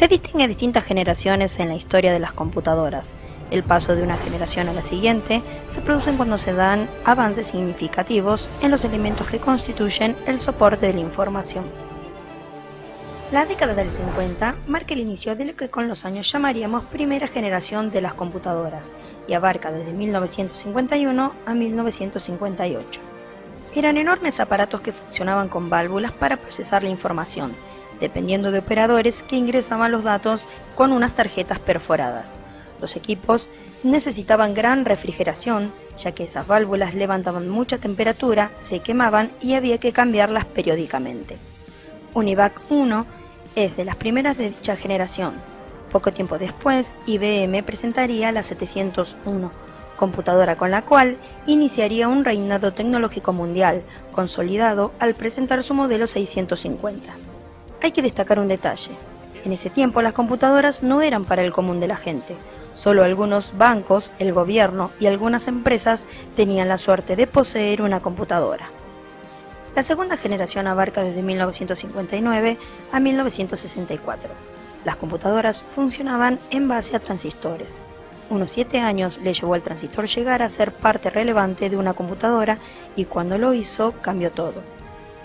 Se distinguen distintas generaciones en la historia de las computadoras. El paso de una generación a la siguiente se produce cuando se dan avances significativos en los elementos que constituyen el soporte de la información. La década del 50 marca el inicio de lo que con los años llamaríamos primera generación de las computadoras y abarca desde 1951 a 1958. Eran enormes aparatos que funcionaban con válvulas para procesar la información, dependiendo de operadores que ingresaban los datos con unas tarjetas perforadas. Los equipos necesitaban gran refrigeración, ya que esas válvulas levantaban mucha temperatura, se quemaban y había que cambiarlas periódicamente. UNIVAC 1 es de las primeras de dicha generación. Poco tiempo después, IBM presentaría la 701, computadora con la cual iniciaría un reinado tecnológico mundial, consolidado al presentar su modelo 650. Hay que destacar un detalle. En ese tiempo las computadoras no eran para el común de la gente. Solo algunos bancos, el gobierno y algunas empresas tenían la suerte de poseer una computadora. La segunda generación abarca desde 1959 a 1964. Las computadoras funcionaban en base a transistores. Unos 7 años le llevó al transistor llegar a ser parte relevante de una computadora y cuando lo hizo cambió todo.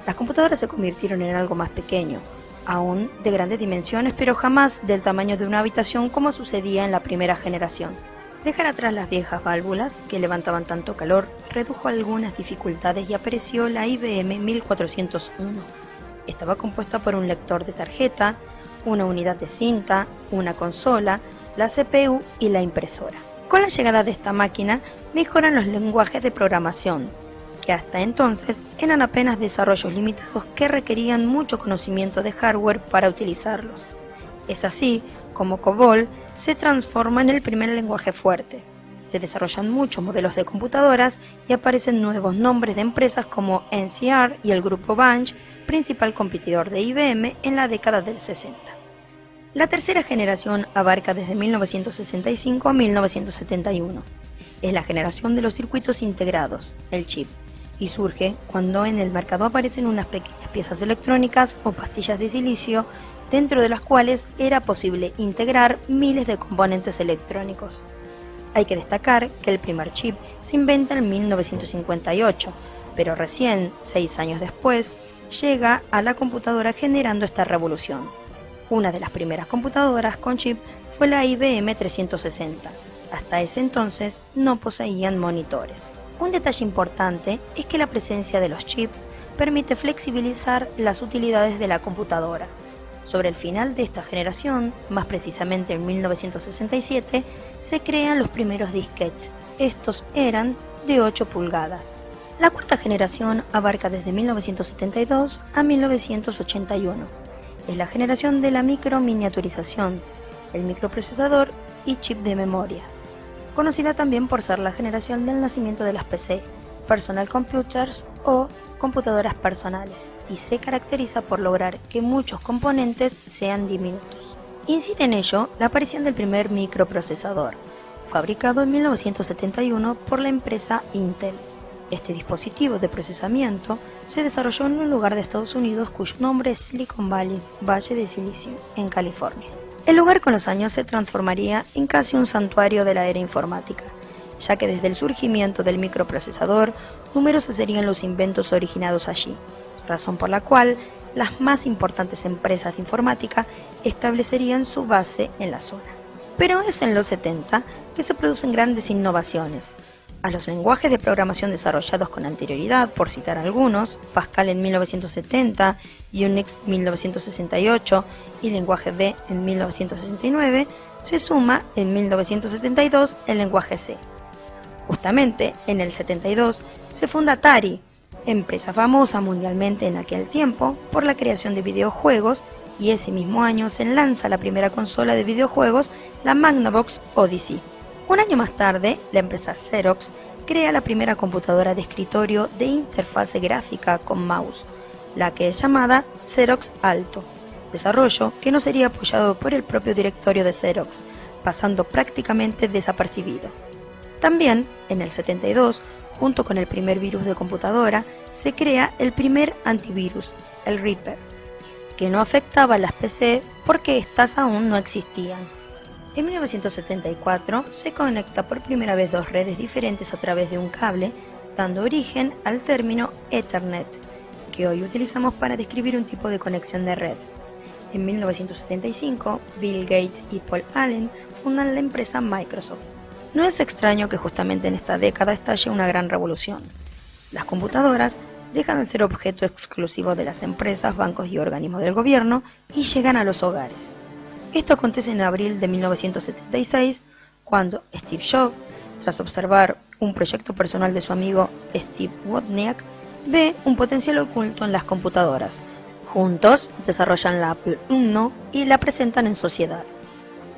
Las computadoras se convirtieron en algo más pequeño, aún de grandes dimensiones, pero jamás del tamaño de una habitación como sucedía en la primera generación. Dejar atrás las viejas válvulas que levantaban tanto calor redujo algunas dificultades y apareció la IBM 1401. Estaba compuesta por un lector de tarjeta, una unidad de cinta, una consola, la CPU y la impresora. Con la llegada de esta máquina mejoran los lenguajes de programación, que hasta entonces eran apenas desarrollos limitados que requerían mucho conocimiento de hardware para utilizarlos. Es así como COBOL se transforma en el primer lenguaje fuerte. Se desarrollan muchos modelos de computadoras y aparecen nuevos nombres de empresas como NCR y el grupo Banch, principal competidor de IBM en la década del 60. La tercera generación abarca desde 1965 a 1971. Es la generación de los circuitos integrados, el chip, y surge cuando en el mercado aparecen unas pequeñas piezas electrónicas o pastillas de silicio, dentro de las cuales era posible integrar miles de componentes electrónicos. Hay que destacar que el primer chip se inventa en 1958, pero recién, 6 años después, llega a la computadora generando esta revolución. Una de las primeras computadoras con chip fue la IBM 360. Hasta ese entonces no poseían monitores. Un detalle importante es que la presencia de los chips permite flexibilizar las utilidades de la computadora. Sobre el final de esta generación, más precisamente en 1967, se crean los primeros disquetes. Estos eran de 8 pulgadas. La cuarta generación abarca desde 1972 a 1981. Es la generación de la microminiaturización, el microprocesador y chip de memoria, conocida también por ser la generación del nacimiento de las PC, personal computers o computadoras personales, y se caracteriza por lograr que muchos componentes sean diminutos. Incide en ello la aparición del primer microprocesador, fabricado en 1971 por la empresa Intel. Este dispositivo de procesamiento se desarrolló en un lugar de Estados Unidos cuyo nombre es Silicon Valley, Valle de Silicio, en California. El lugar con los años se transformaría en casi un santuario de la era informática, ya que desde el surgimiento del microprocesador, numerosos serían los inventos originados allí, razón por la cual las más importantes empresas de informática establecerían su base en la zona. Pero es en los 70 que se producen grandes innovaciones. A los lenguajes de programación desarrollados con anterioridad, por citar algunos, Pascal en 1970, Unix 1968 y lenguaje B en 1969, se suma en 1972 el lenguaje C. Justamente en el 72 se funda Atari, empresa famosa mundialmente en aquel tiempo por la creación de videojuegos, y ese mismo año se lanza la primera consola de videojuegos, la Magnavox Odyssey. Un año más tarde, la empresa Xerox crea la primera computadora de escritorio de interfase gráfica con mouse, la que es llamada Xerox Alto, desarrollo que no sería apoyado por el propio directorio de Xerox, pasando prácticamente desapercibido. También, en el 72, junto con el primer virus de computadora, se crea el primer antivirus, el Reaper, que no afectaba a las PC porque éstas aún no existían. En 1974 se conecta por primera vez dos redes diferentes a través de un cable, dando origen al término Ethernet, que hoy utilizamos para describir un tipo de conexión de red. En 1975, Bill Gates y Paul Allen fundan la empresa Microsoft. No es extraño que justamente en esta década estalle una gran revolución. Las computadoras dejan de ser objeto exclusivo de las empresas, bancos y organismos del gobierno y llegan a los hogares. Esto acontece en abril de 1976, cuando Steve Jobs, tras observar un proyecto personal de su amigo Steve Wozniak, ve un potencial oculto en las computadoras. Juntos desarrollan la Apple I y la presentan en sociedad.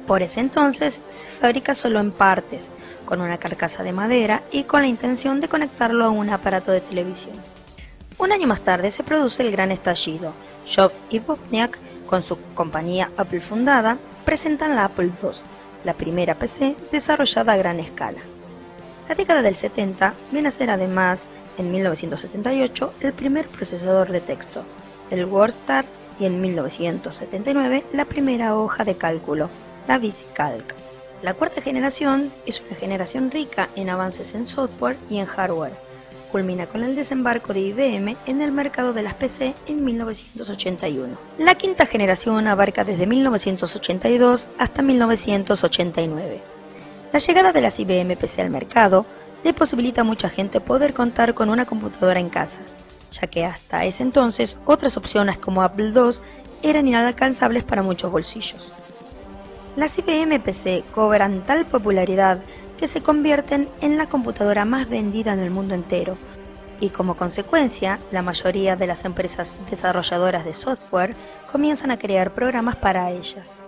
Por ese entonces se fabrica solo en partes, con una carcasa de madera y con la intención de conectarlo a un aparato de televisión. Un año más tarde se produce el gran estallido. Jobs y Wozniak, con su compañía Apple fundada, presentan la Apple II, la primera PC desarrollada a gran escala. La década del 70 viene a ser además, en 1978, el primer procesador de texto, el WordStar, y en 1979 la primera hoja de cálculo, la VisiCalc. La cuarta generación es una generación rica en avances en software y en hardware. Culmina con el desembarco de IBM en el mercado de las PC en 1981. La quinta generación abarca desde 1982 hasta 1989. La llegada de las IBM PC al mercado le posibilita a mucha gente poder contar con una computadora en casa, ya que hasta ese entonces otras opciones como Apple II eran inalcanzables para muchos bolsillos. Las IBM PC cobran tal popularidad que se convierten en la computadora más vendida en el mundo entero, y como consecuencia, la mayoría de las empresas desarrolladoras de software comienzan a crear programas para ellas.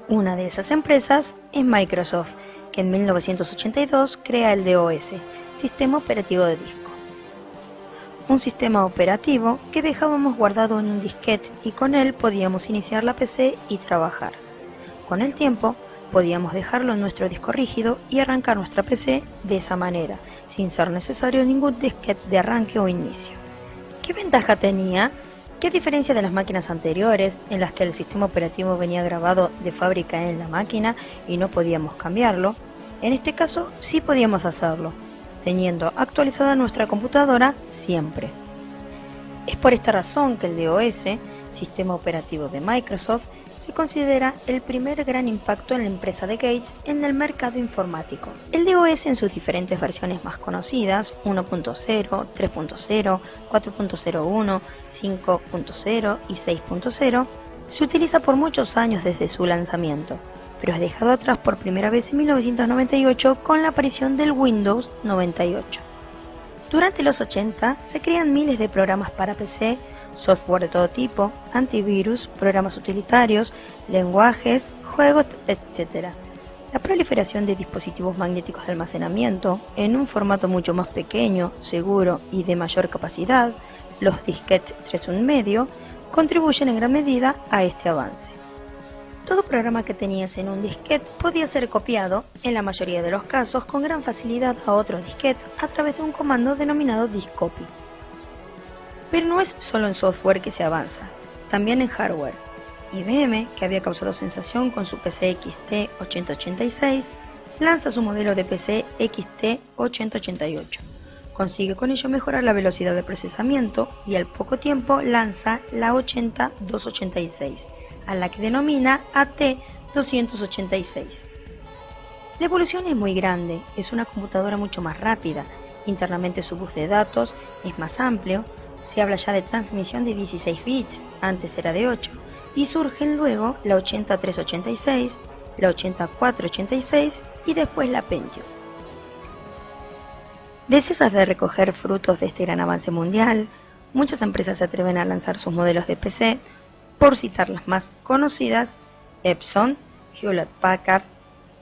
Una de esas empresas es Microsoft, que en 1982 crea el DOS, Sistema Operativo de Disco. Un sistema operativo que dejábamos guardado en un disquete y con él podíamos iniciar la PC y trabajar. Con el tiempo, podíamos dejarlo en nuestro disco rígido y arrancar nuestra PC de esa manera, sin ser necesario ningún disquete de arranque o inicio. ¿Qué ventaja tenía? ¿Qué diferencia de las máquinas anteriores, en las que el sistema operativo venía grabado de fábrica en la máquina y no podíamos cambiarlo? En este caso sí podíamos hacerlo, teniendo actualizada nuestra computadora siempre. Es por esta razón que el DOS, sistema operativo de Microsoft, se considera el primer gran impacto en la empresa de Gates en el mercado informático. El DOS en sus diferentes versiones más conocidas, 1.0, 3.0, 4.01, 5.0 y 6.0, se utiliza por muchos años desde su lanzamiento, pero es dejado atrás por primera vez en 1998 con la aparición del Windows 98. Durante los 80 se crean miles de programas para PC, software de todo tipo, antivirus, programas utilitarios, lenguajes, juegos, etc. La proliferación de dispositivos magnéticos de almacenamiento, en un formato mucho más pequeño, seguro y de mayor capacidad, los disquetes 3.1/2, contribuyen en gran medida a este avance. Todo programa que tenías en un disquete podía ser copiado, en la mayoría de los casos con gran facilidad a otro disquete a través de un comando denominado diskcopy. Pero no es solo en software que se avanza, también en hardware. IBM, que había causado sensación con su PC XT 8086, lanza su modelo de PC XT 8088. Consigue con ello mejorar la velocidad de procesamiento y al poco tiempo lanza la 80286, a la que denomina AT286. La evolución es muy grande, es una computadora mucho más rápida, internamente su bus de datos es más amplio, se habla ya de transmisión de 16 bits, antes era de 8, y surgen luego la 80386, la 8486 y después la Pentium. Deseosas de recoger frutos de este gran avance mundial, muchas empresas se atreven a lanzar sus modelos de PC, por citar las más conocidas, Epson, Hewlett-Packard,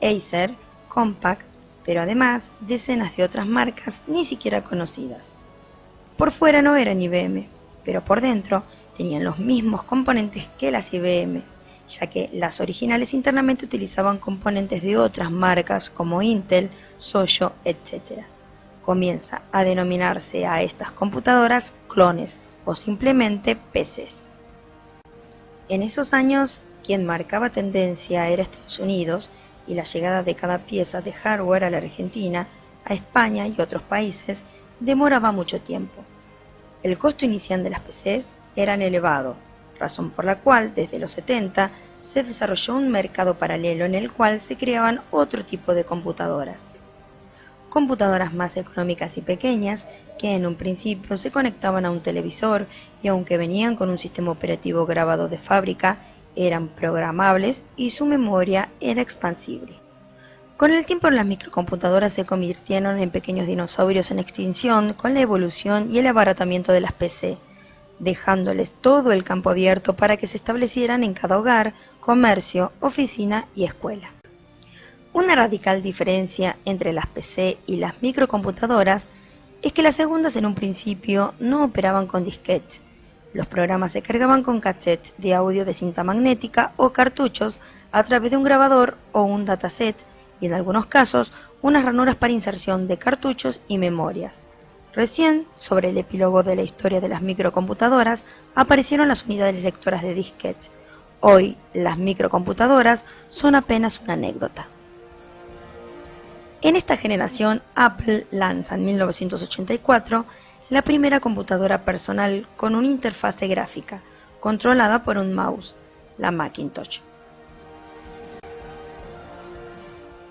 Acer, Compaq, pero además decenas de otras marcas ni siquiera conocidas. Por fuera no eran IBM, pero por dentro tenían los mismos componentes que las IBM, ya que las originales internamente utilizaban componentes de otras marcas como Intel, Soyo, etc. Comienza a denominarse a estas computadoras clones o simplemente PCs. En esos años, quien marcaba tendencia era Estados Unidos, y la llegada de cada pieza de hardware a la Argentina, a España y otros países demoraba mucho tiempo. El costo inicial de las PCs era elevado, razón por la cual desde los 70 se desarrolló un mercado paralelo en el cual se creaban otro tipo de computadoras. Computadoras más económicas y pequeñas que en un principio se conectaban a un televisor y aunque venían con un sistema operativo grabado de fábrica, eran programables y su memoria era expansible. Con el tiempo las microcomputadoras se convirtieron en pequeños dinosaurios en extinción con la evolución y el abaratamiento de las PC, dejándoles todo el campo abierto para que se establecieran en cada hogar, comercio, oficina y escuela. Una radical diferencia entre las PC y las microcomputadoras es que las segundas en un principio no operaban con disquetes. Los programas se cargaban con cassettes de audio de cinta magnética o cartuchos a través de un grabador o un dataset y en algunos casos unas ranuras para inserción de cartuchos y memorias. Recién, sobre el epílogo de la historia de las microcomputadoras, aparecieron las unidades lectoras de disquetes. Hoy, las microcomputadoras son apenas una anécdota. En esta generación, Apple lanza en 1984 la primera computadora personal con una interfase gráfica, controlada por un mouse, la Macintosh.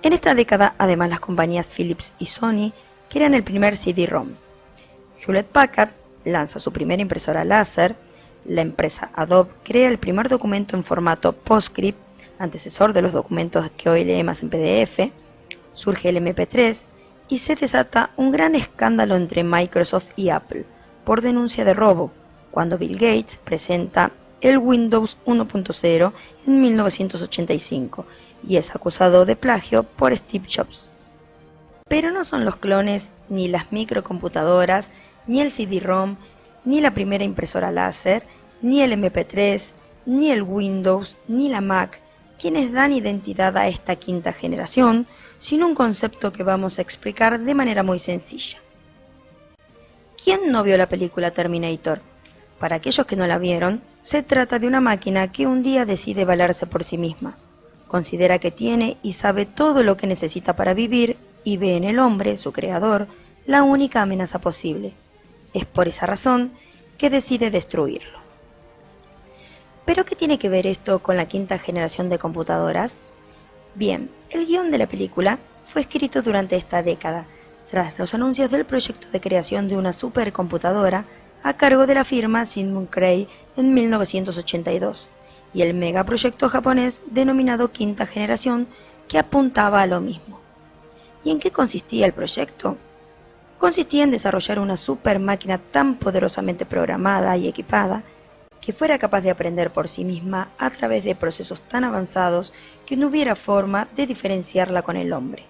En esta década, además, las compañías Philips y Sony crean el primer CD-ROM. Hewlett-Packard lanza su primera impresora láser, la empresa Adobe crea el primer documento en formato PostScript, antecesor de los documentos que hoy leemos en PDF, surge el MP3 y se desata un gran escándalo entre Microsoft y Apple por denuncia de robo, cuando Bill Gates presenta el Windows 1.0 en 1985 y es acusado de plagio por Steve Jobs. Pero no son los clones, ni las microcomputadoras, ni el CD-ROM, ni la primera impresora láser, ni el MP3, ni el Windows, ni la Mac, quienes dan identidad a esta quinta generación, sino un concepto que vamos a explicar de manera muy sencilla. ¿Quién no vio la película Terminator? Para aquellos que no la vieron, se trata de una máquina que un día decide valerse por sí misma. Considera que tiene y sabe todo lo que necesita para vivir y ve en el hombre, su creador, la única amenaza posible. Es por esa razón que decide destruirlo. ¿Pero qué tiene que ver esto con la quinta generación de computadoras? Bien, el guión de la película fue escrito durante esta década, tras los anuncios del proyecto de creación de una supercomputadora a cargo de la firma Sigmund Cray en 1982, y el megaproyecto japonés denominado Quinta Generación, que apuntaba a lo mismo. ¿Y en qué consistía el proyecto? Consistía en desarrollar una super máquina tan poderosamente programada y equipada que fuera capaz de aprender por sí misma a través de procesos tan avanzados que no hubiera forma de diferenciarla con el hombre.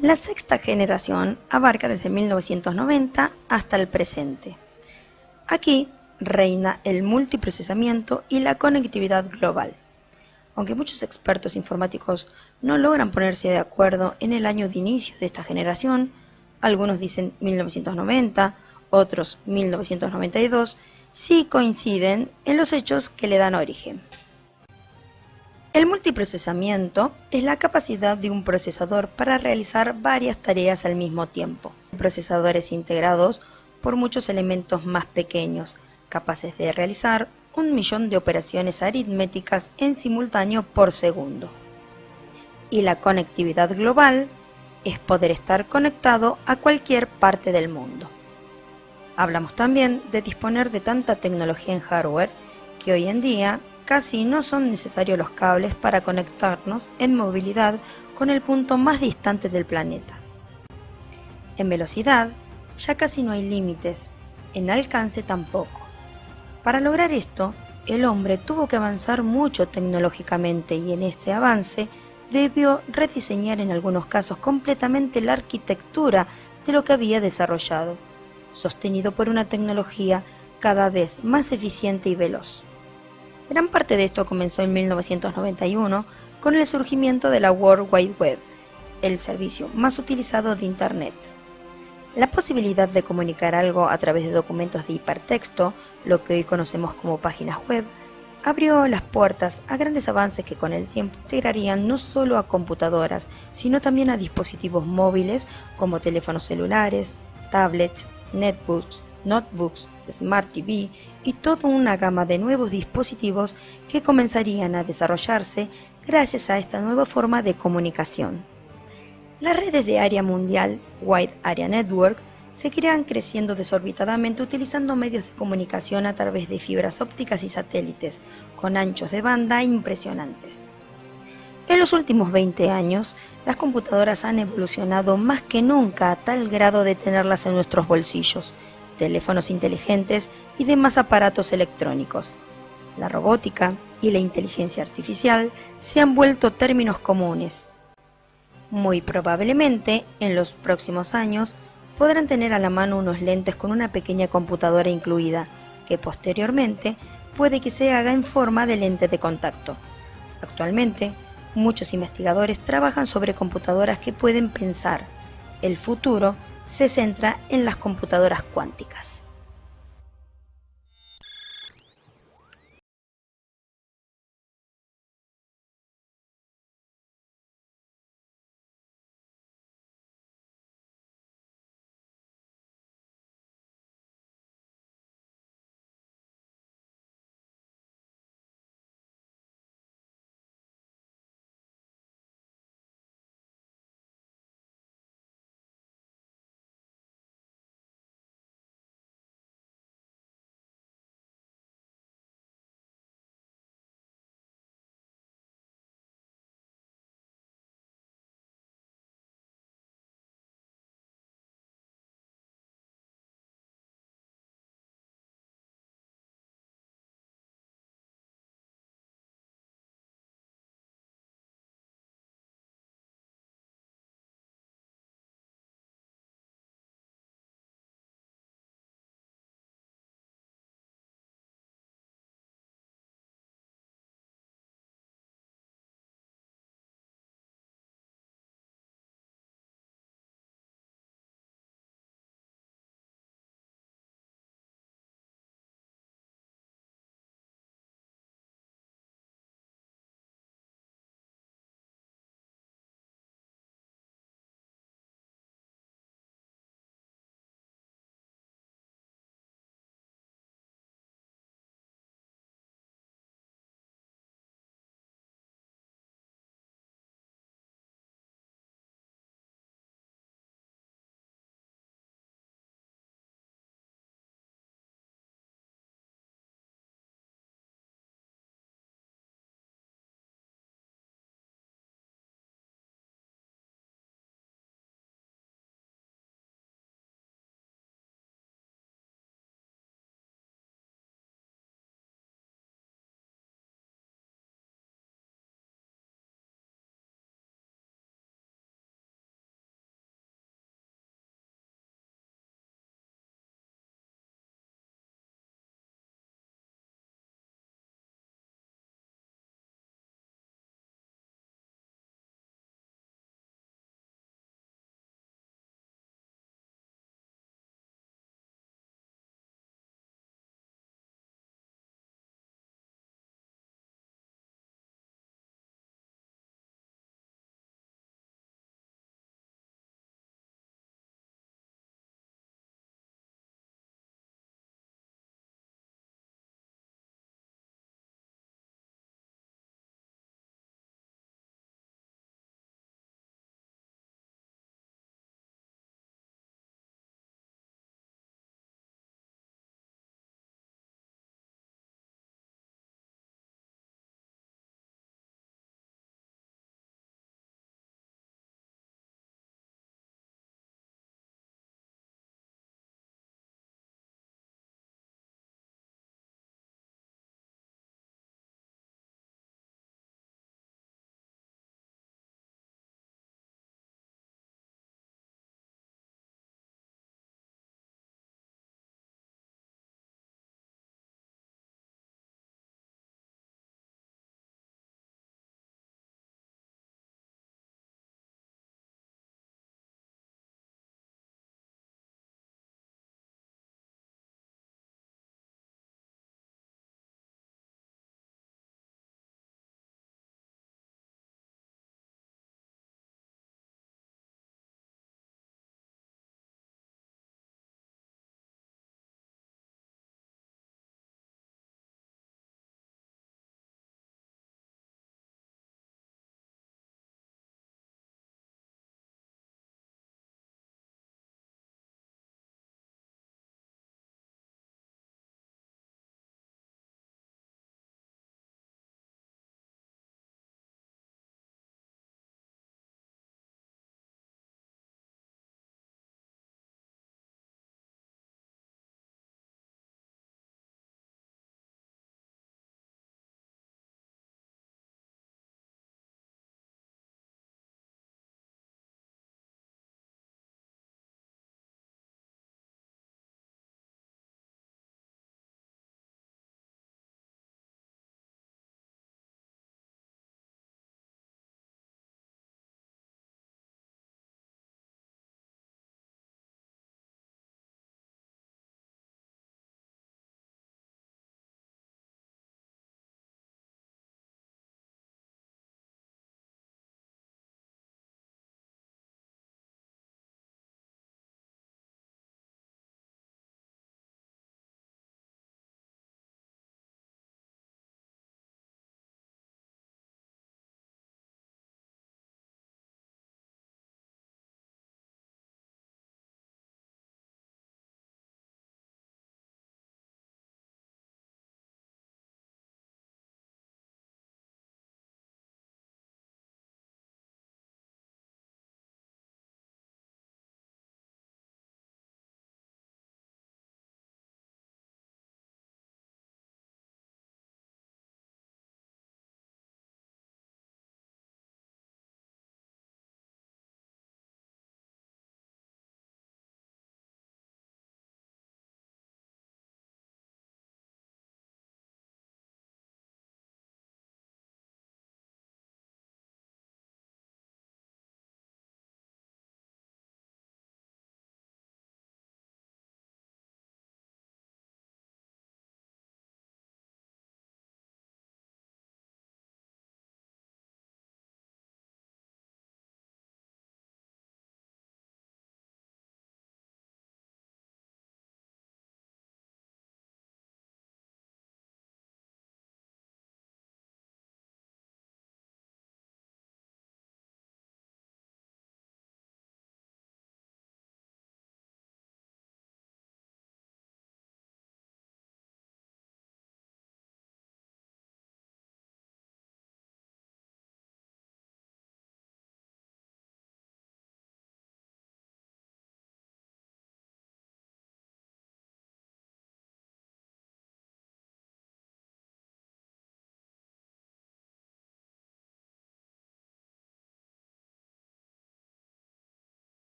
La sexta generación abarca desde 1990 hasta el presente. Aquí reina el multiprocesamiento y la conectividad global. Aunque muchos expertos informáticos no logran ponerse de acuerdo en el año de inicio de esta generación, algunos dicen 1990, otros 1992, sí coinciden en los hechos que le dan origen. El multiprocesamiento es la capacidad de un procesador para realizar varias tareas al mismo tiempo. Procesadores integrados por muchos elementos más pequeños, capaces de realizar 1.000.000 de operaciones aritméticas en simultáneo por segundo. Y la conectividad global es poder estar conectado a cualquier parte del mundo. Hablamos también de disponer de tanta tecnología en hardware que hoy en día casi no son necesarios los cables para conectarnos en movilidad con el punto más distante del planeta. En velocidad ya casi no hay límites, en alcance tampoco. Para lograr esto, el hombre tuvo que avanzar mucho tecnológicamente y en este avance debió rediseñar en algunos casos completamente la arquitectura de lo que había desarrollado, sostenido por una tecnología cada vez más eficiente y veloz. Gran parte de esto comenzó en 1991 con el surgimiento de la World Wide Web, el servicio más utilizado de Internet. La posibilidad de comunicar algo a través de documentos de hipertexto, lo que hoy conocemos como páginas web, abrió las puertas a grandes avances que con el tiempo integrarían no solo a computadoras, sino también a dispositivos móviles como teléfonos celulares, tablets, notebooks, Smart TV y toda una gama de nuevos dispositivos que comenzarían a desarrollarse gracias a esta nueva forma de comunicación. Las redes de área mundial, Wide Area Network, seguirán creciendo desorbitadamente utilizando medios de comunicación a través de fibras ópticas y satélites, con anchos de banda impresionantes. En los últimos 20 años, las computadoras han evolucionado más que nunca a tal grado de tenerlas en nuestros bolsillos, teléfonos inteligentes y demás aparatos electrónicos. La robótica y la inteligencia artificial se han vuelto términos comunes. Muy probablemente, en los próximos años, podrán tener a la mano unos lentes con una pequeña computadora incluida, que posteriormente puede que se haga en forma de lente de contacto. Actualmente, muchos investigadores trabajan sobre computadoras que pueden pensar. El futuro se centra en las computadoras cuánticas.